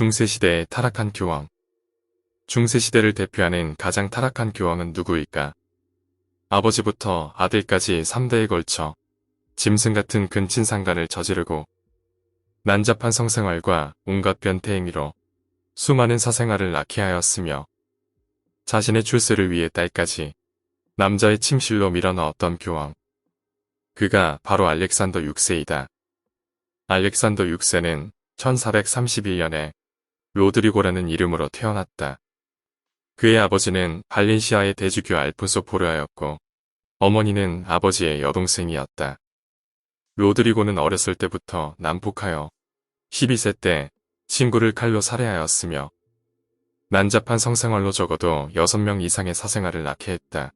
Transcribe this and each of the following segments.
중세시대의 타락한 교황. 중세시대를 대표하는 가장 타락한 교황은 누구일까? 아버지부터 아들까지 3대에 걸쳐 짐승 같은 근친상간을 저지르고 난잡한 성생활과 온갖 변태 행위로 수많은 사생아를 낳게 하였으며 자신의 출세를 위해 딸까지 남자의 침실로 밀어넣었던 교황. 그가 바로 알렉산더 6세이다. 알렉산더 6세는 1431년에 로드리고라는 이름으로 태어났다. 그의 아버지는 발렌시아의 대주교 알폰소 포르아였고 어머니는 아버지의 여동생이었다. 로드리고는 어렸을 때부터 난폭하여 12세 때 친구를 칼로 살해하였으며 난잡한 성생활로 적어도 6명 이상의 사생아를 낳게 했다.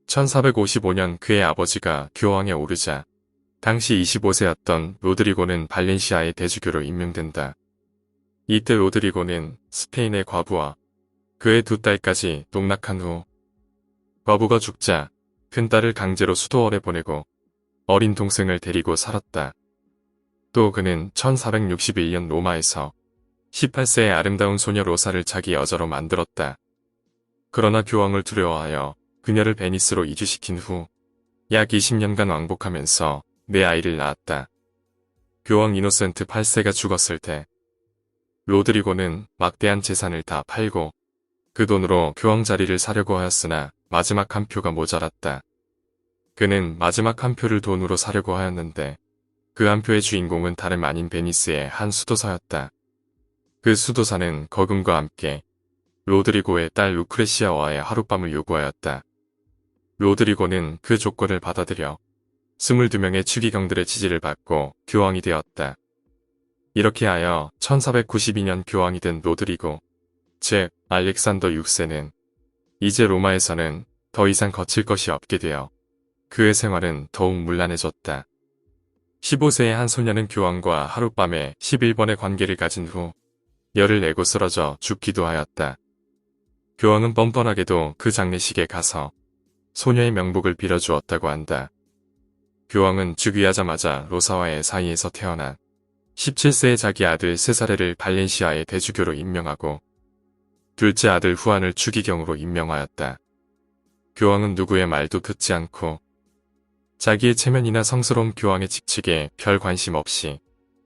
1455년 그의 아버지가 교황에 오르자 당시 25세였던 로드리고는 발렌시아의 대주교로 임명된다. 이때 로드리고는 스페인의 과부와 그의 2딸까지 농락한 후 과부가 죽자 큰딸을 강제로 수도원에 보내고 어린 동생을 데리고 살았다. 또 그는 1461년 로마에서 18세의 아름다운 소녀 로사를 자기 여자로 만들었다. 그러나 교황을 두려워하여 그녀를 베니스로 이주시킨 후 약 20년간 왕복하면서 4아이를 낳았다. 교황 이노센트 8세가 죽었을 때 로드리고는 막대한 재산을 다 팔고 그 돈으로 교황 자리를 사려고 하였으나 마지막 한 표가 모자랐다. 그는 마지막 한 표를 돈으로 사려고 하였는데 그 한 표의 주인공은 다름 아닌 베니스의 한 수도사였다. 그 수도사는 거금과 함께 로드리고의 딸 루크레시아와의 하룻밤을 요구하였다. 로드리고는 그 조건을 받아들여 22명의 추기경들의 지지를 받고 교황이 되었다. 이렇게 하여 1492년 교황이 된 로드리고, 즉 알렉산더 6세는 이제 로마에서는 더 이상 거칠 것이 없게 되어 그의 생활은 더욱 문란해졌다. 15세의 한 소녀는 교황과 하룻밤에 11번의 관계를 가진 후 열을 내고 쓰러져 죽기도 하였다. 교황은 뻔뻔하게도 그 장례식에 가서 소녀의 명복을 빌어주었다고 한다. 교황은 즉위하자마자 로사와의 사이에서 태어난 17세의 자기 아들 세사레를 발렌시아의 대주교로 임명하고 둘째 아들 후안을 추기경으로 임명하였다. 교황은 누구의 말도 듣지 않고 자기의 체면이나 성스러운 교황의 직책에 별 관심 없이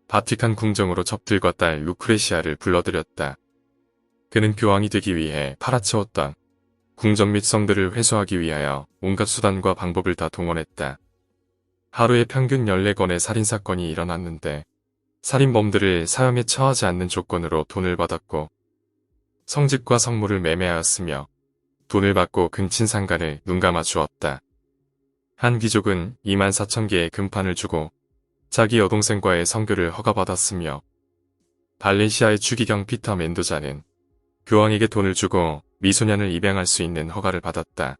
바티칸 궁정으로 접들과 딸 루크레시아를 불러들였다. 그는 교황이 되기 위해 팔아치웠던 궁정 및 성들을 회수하기 위하여 온갖 수단과 방법을 다 동원했다. 하루에 평균 14건의 살인사건이 일어났는데 살인범들을 사형에 처하지 않는 조건으로 돈을 받았고 성직과 성물을 매매하였으며 돈을 받고 근친상간을 눈감아 주었다. 한 귀족은 24,000개의 금판을 주고 자기 여동생과의 성교를 허가받았으며 발렌시아의 추기경 피터 멘도자는 교황에게 돈을 주고 미소년을 입양할 수 있는 허가를 받았다.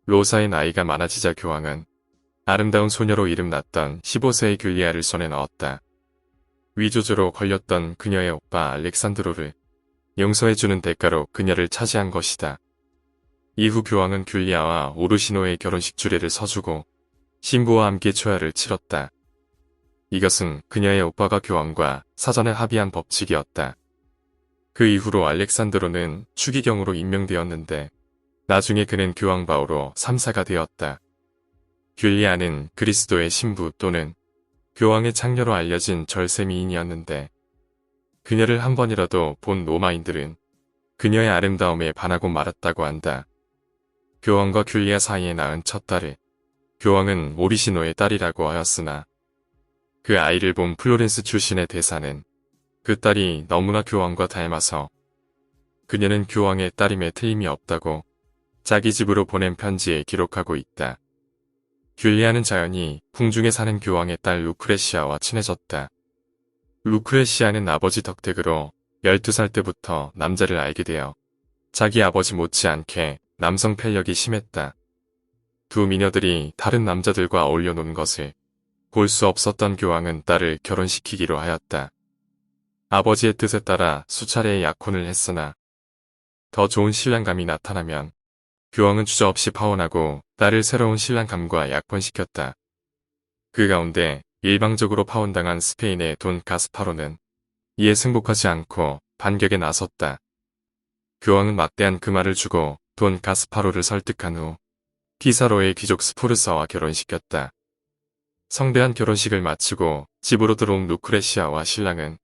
로사의 나이가 많아지자 교황은 아름다운 소녀로 이름났던 15세의 귤리아를 손에 넣었다. 위조죄로 걸렸던 그녀의 오빠 알렉산드로를 용서해주는 대가로 그녀를 차지한 것이다. 이후 교황은 귤리아와 오르시노의 결혼식 주례를 서주고 신부와 함께 초야를 치렀다. 이것은 그녀의 오빠가 교황과 사전에 합의한 법칙이었다. 그 이후로 알렉산드로는 추기경으로 임명되었는데 나중에 그는 교황 바오로 3세가 되었다. 귤리아는 그리스도의 신부 또는 교황의 창녀로 알려진 절세 미인이었는데 그녀를 한 번이라도 본 로마인들은 그녀의 아름다움에 반하고 말았다고 한다. 교황과 귤리아 사이에 낳은 첫 딸을 교황은 오리시노의 딸이라고 하였으나 그 아이를 본 플로렌스 출신의 대사는 그 딸이 너무나 교황과 닮아서 그녀는 교황의 딸임에 틀림이 없다고 자기 집으로 보낸 편지에 기록하고 있다. 귤리아는 자연히 궁중에 사는 교황의 딸 루크레시아와 친해졌다. 루크레시아는 아버지 덕택으로 12살 때부터 남자를 알게 되어 자기 아버지 못지않게 남성 편력이 심했다. 두 미녀들이 다른 남자들과 어울려 논 것을 볼 수 없었던 교황은 딸을 결혼시키기로 하였다. 아버지의 뜻에 따라 수차례의 약혼을 했으나 더 좋은 신랑감이 나타나면 교황은 주저없이 파혼하고 딸을 새로운 신랑감과 약혼시켰다. 그 가운데 일방적으로 파혼당한 스페인의 돈 가스파로는 이에 승복하지 않고 반격에 나섰다. 교황은 막대한 금화를 주고 돈 가스파로를 설득한 후 피사로의 귀족 스포르사와 결혼시켰다. 성대한 결혼식을 마치고 집으로 들어온 루크레시아와 신랑은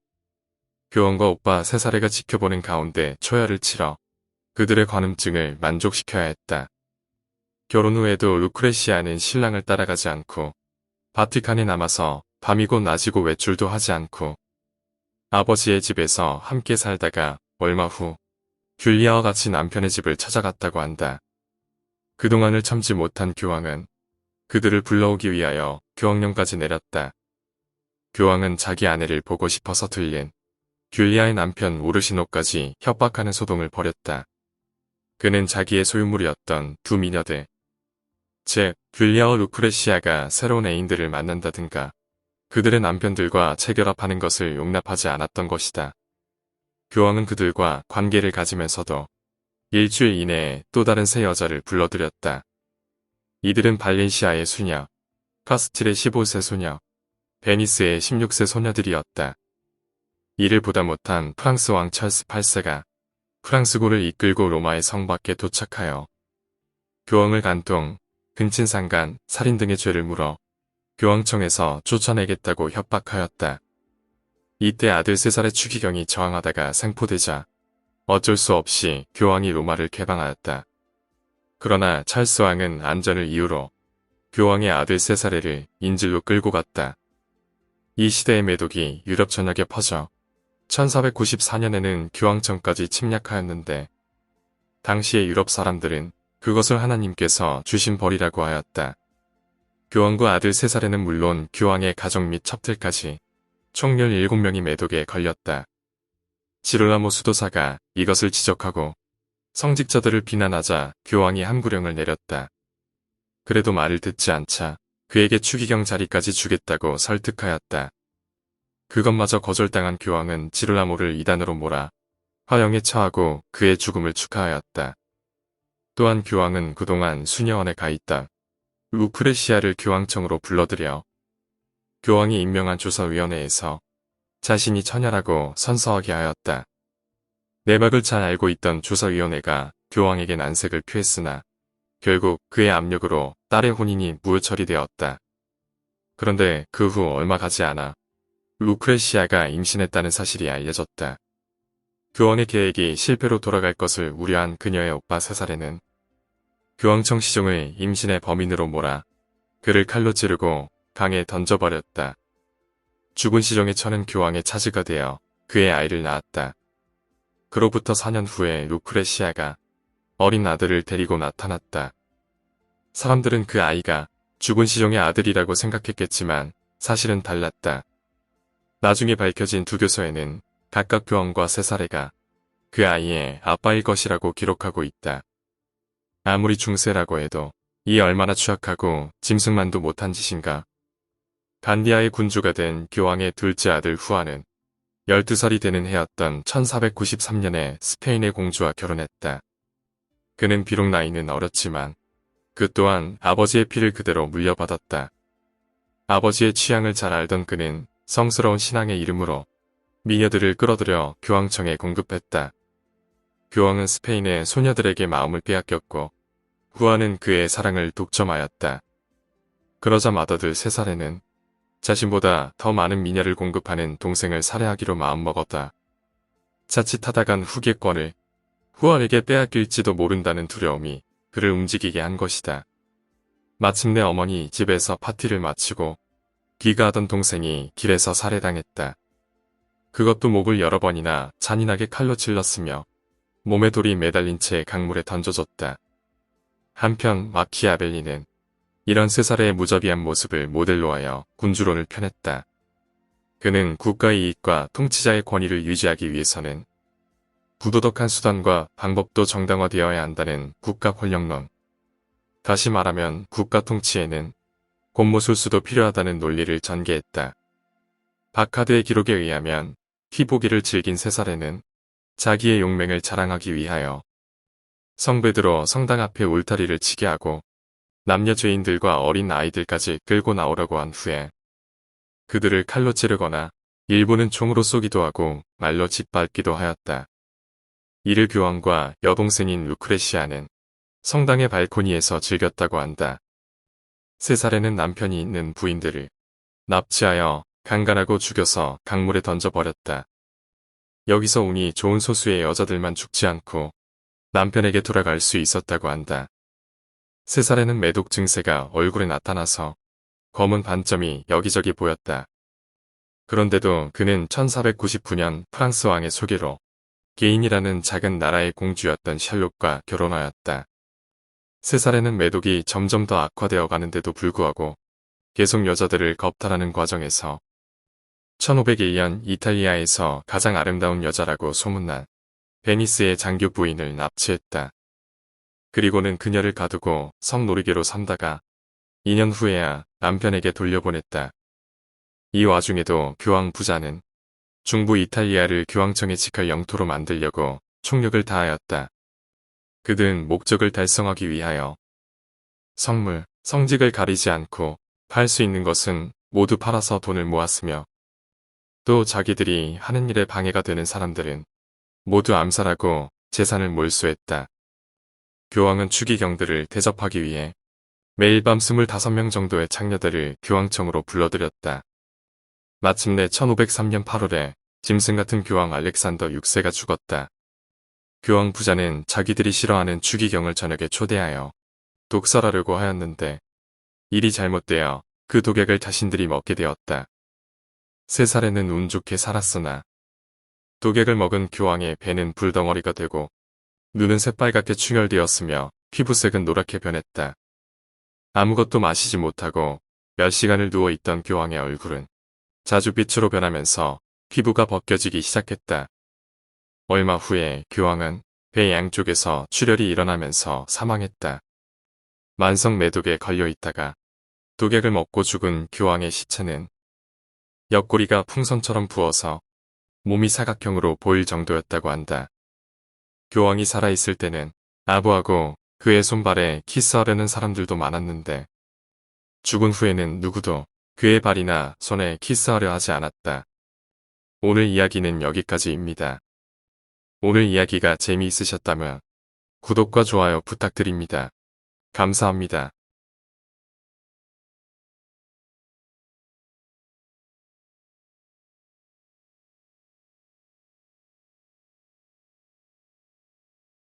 교황과 오빠 세사레가 지켜보는 가운데 초야를 치러 그들의 관음증을 만족시켜야 했다. 결혼 후에도 루크레시아는 신랑을 따라가지 않고 바티칸에 남아서 밤이고 낮이고 외출도 하지 않고 아버지의 집에서 함께 살다가 얼마 후 귤리아와 같이 남편의 집을 찾아갔다고 한다. 그동안을 참지 못한 교황은 그들을 불러오기 위하여 교황령까지 내렸다. 교황은 자기 아내를 보고 싶어서 들린 귤리아의 남편 오르시노까지 협박하는 소동을 벌였다. 그는 자기의 소유물이었던 두 미녀들, 즉 귤리아와 루크레시아가 새로운 애인들을 만난다든가 그들의 남편들과 재결합하는 것을 용납하지 않았던 것이다. 교황은 그들과 관계를 가지면서도 일주일 이내에 또 다른 세 여자를 불러들였다. 이들은 발렌시아의 수녀, 카스틸의 15세 소녀, 베니스의 16세 소녀들이었다. 이를 보다 못한 프랑스 왕 찰스 8세가 프랑스고를 이끌고 로마의 성 밖에 도착하여 교황을 간통, 근친상간, 살인 등의 죄를 물어 교황청에서 쫓아내겠다고 협박하였다. 이때 아들 세살의 추기경이 저항하다가 생포되자 어쩔 수 없이 교황이 로마를 개방하였다. 그러나 찰스 왕은 안전을 이유로 교황의 아들 세사레를 인질로 끌고 갔다. 이 시대의 매독이 유럽 전역에 퍼져 1494년에는 교황청까지 침략하였는데 당시의 유럽 사람들은 그것을 하나님께서 주신 벌이라고 하였다. 교황과 아들 세사레는 물론 교황의 가족 및 첩들까지 총 17명이 매독에 걸렸다. 지롤라모 수도사가 이것을 지적하고 성직자들을 비난하자 교황이 함구령을 내렸다. 그래도 말을 듣지 않자 그에게 추기경 자리까지 주겠다고 설득하였다. 그것마저 거절당한 교황은 지롤라모를 이단으로 몰아 화형에 처하고 그의 죽음을 축하하였다. 또한 교황은 그동안 수녀원에 가 있다 루크레시아를 교황청으로 불러들여 교황이 임명한 조사위원회에서 자신이 처녀라고 선서하게 하였다. 내막을 잘 알고 있던 조사위원회가 교황에게 난색을 표했으나 결국 그의 압력으로 딸의 혼인이 무효 처리되었다. 그런데 그 후 얼마 가지 않아 루크레시아가 임신했다는 사실이 알려졌다. 교황의 계획이 실패로 돌아갈 것을 우려한 그녀의 오빠 세사레는 교황청 시종을 임신의 범인으로 몰아 그를 칼로 찌르고 강에 던져버렸다. 죽은 시종의 처는 교황의 차지가 되어 그의 아이를 낳았다. 그로부터 4년 후에 루크레시아가 어린 아들을 데리고 나타났다. 사람들은 그 아이가 죽은 시종의 아들이라고 생각했겠지만 사실은 달랐다. 나중에 밝혀진 두 교서에는 각각 교황과 세사레가 그 아이의 아빠일 것이라고 기록하고 있다. 아무리 중세라고 해도 이 얼마나 추악하고 짐승만도 못한 짓인가. 간디아의 군주가 된 교황의 둘째 아들 후아는 12살이 되는 해였던 1493년에 스페인의 공주와 결혼했다. 그는 비록 나이는 어렸지만 그 또한 아버지의 피를 그대로 물려받았다. 아버지의 취향을 잘 알던 그는 성스러운 신앙의 이름으로 미녀들을 끌어들여 교황청에 공급했다. 교황은 스페인의 소녀들에게 마음을 빼앗겼고 후아는 그의 사랑을 독점하였다. 그러자 맏아들 세사레는 자신보다 더 많은 미녀를 공급하는 동생을 살해하기로 마음먹었다. 자칫하다간 후계권을 후아에게 빼앗길지도 모른다는 두려움이 그를 움직이게 한 것이다. 마침내 어머니 집에서 파티를 마치고 귀가하던 동생이 길에서 살해당했다. 그것도 목을 여러 번이나 잔인하게 칼로 찔렀으며 몸에 돌이 매달린 채 강물에 던져졌다. 한편 마키아벨리는 이런 세사레의 무자비한 모습을 모델로 하여 군주론을 펴냈다. 그는 국가의 이익과 통치자의 권위를 유지하기 위해서는 부도덕한 수단과 방법도 정당화되어야 한다는 국가 권력론. 다시 말하면 국가 통치에는 곤모술수도 필요하다는 논리를 전개했다. 바카드의 기록에 의하면 피보기를 즐긴 세사레는 자기의 용맹을 자랑하기 위하여 성베드로 성당 앞에 울타리를 치게 하고 남녀 죄인들과 어린 아이들까지 끌고 나오려고 한 후에 그들을 칼로 찌르거나 일부는 총으로 쏘기도 하고 말로 짓밟기도 하였다. 이를 교황과 여동생인 루크레시아는 성당의 발코니에서 즐겼다고 한다. 세살에는 남편이 있는 부인들을 납치하여 강간하고 죽여서 강물에 던져버렸다. 여기서 운이 좋은 소수의 여자들만 죽지 않고 남편에게 돌아갈 수 있었다고 한다. 세살에는 매독 증세가 얼굴에 나타나서 검은 반점이 여기저기 보였다. 그런데도 그는 1499년 프랑스 왕의 소개로 게인이라는 작은 나라의 공주였던 샬롯과 결혼하였다. 세살에는 매독이 점점 더 악화되어 가는데도 불구하고 계속 여자들을 겁탈하는 과정에서 1501년 이탈리아에서 가장 아름다운 여자라고 소문난 베니스의 장교 부인을 납치했다. 그리고는 그녀를 가두고 성노리개로 삼다가 2년 후에야 남편에게 돌려보냈다. 이 와중에도 교황 부자는 중부 이탈리아를 교황청에 직할 영토로 만들려고 총력을 다하였다. 그는 목적을 달성하기 위하여 성물, 성직을 가리지 않고 팔 수 있는 것은 모두 팔아서 돈을 모았으며 또 자기들이 하는 일에 방해가 되는 사람들은 모두 암살하고 재산을 몰수했다. 교황은 추기경들을 대접하기 위해 매일 밤 25명 정도의 창녀들을 교황청으로 불러들였다. 마침내 1503년 8월에 짐승 같은 교황 알렉산더 6세가 죽었다. 교황 부자는 자기들이 싫어하는 추기경을 저녁에 초대하여 독설하려고 하였는데 일이 잘못되어 그 독약을 자신들이 먹게 되었다. 3살에는 운 좋게 살았으나 독약을 먹은 교황의 배는 불덩어리가 되고 눈은 새빨갛게 충혈되었으며 피부색은 노랗게 변했다. 아무것도 마시지 못하고 몇 시간을 누워있던 교황의 얼굴은 자주빛으로 변하면서 피부가 벗겨지기 시작했다. 얼마 후에 교황은 배 양쪽에서 출혈이 일어나면서 사망했다. 만성 매독에 걸려있다가 독약을 먹고 죽은 교황의 시체는 옆구리가 풍선처럼 부어서 몸이 사각형으로 보일 정도였다고 한다. 교황이 살아있을 때는 아부하고 그의 손발에 키스하려는 사람들도 많았는데 죽은 후에는 누구도 그의 발이나 손에 키스하려 하지 않았다. 오늘 이야기는 여기까지입니다. 오늘 이야기가 재미있으셨다면 구독과 좋아요 부탁드립니다. 감사합니다.